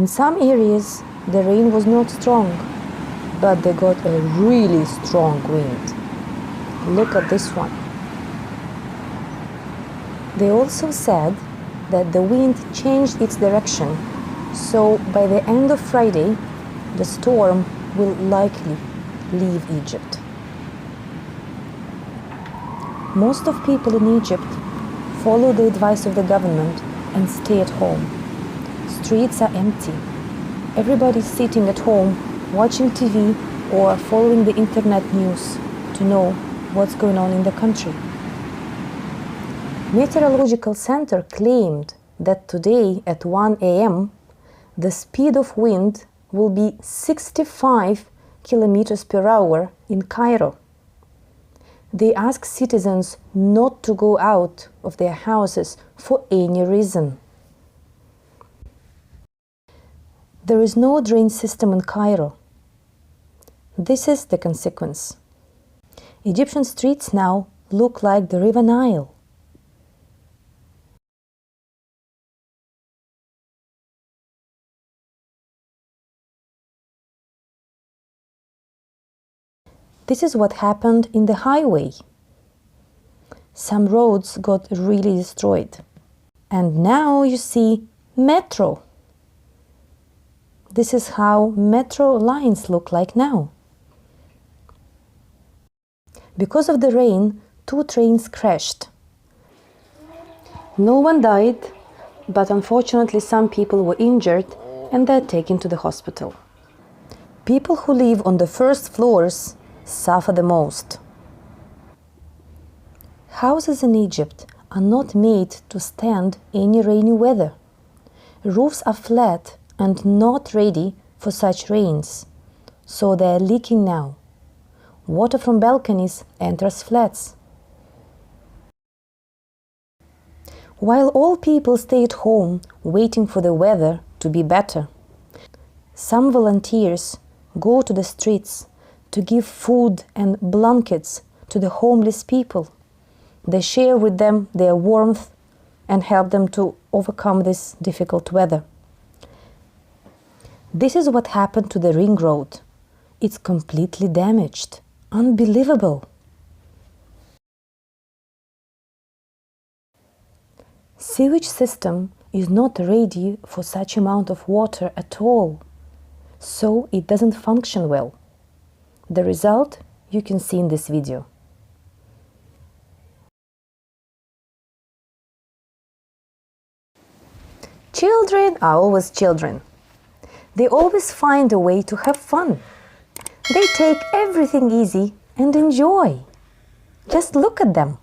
In some areas, the rain was not strong, but they got a really strong wind. Look at this one. They also said that the wind changed its direction, so by the end of Friday, the storm will likely leave Egypt. Most of people in Egypt follow the advice of the government and stay at home. Streets are empty. Everybody's sitting at home, watching TV or following the internet news to know what's going on in the country. Meteorological Center claimed that today at 1 a.m. the speed of wind will be 65 kilometers per hour in Cairo. They ask citizens not to go out of their houses for any reason. There is no drain system in Cairo. This is the consequence. Egyptian streets now look like the River Nile. This is what happened in the highway. Some roads got really destroyed. And now you see metro. This is how metro lines look like now. Because of the rain, 2 trains crashed. No one died, but unfortunately some people were injured and they're taken to the hospital. People who live on the first floors suffer the most. Houses in Egypt are not made to stand any rainy weather. Roofs are flat and not ready for such rains, so they are leaking now. Water from balconies enters flats. While all people stay at home waiting for the weather to be better, some volunteers go to the streets to give food and blankets to the homeless people. They share with them their warmth and help them to overcome this difficult weather. This is what happened to the ring road. It's completely damaged. Unbelievable. Sewage system is not ready for such amount of water at all, so it doesn't function well. The result you can see in this video. Children are always children. They always find a way to have fun. They take everything easy and enjoy. Just look at them.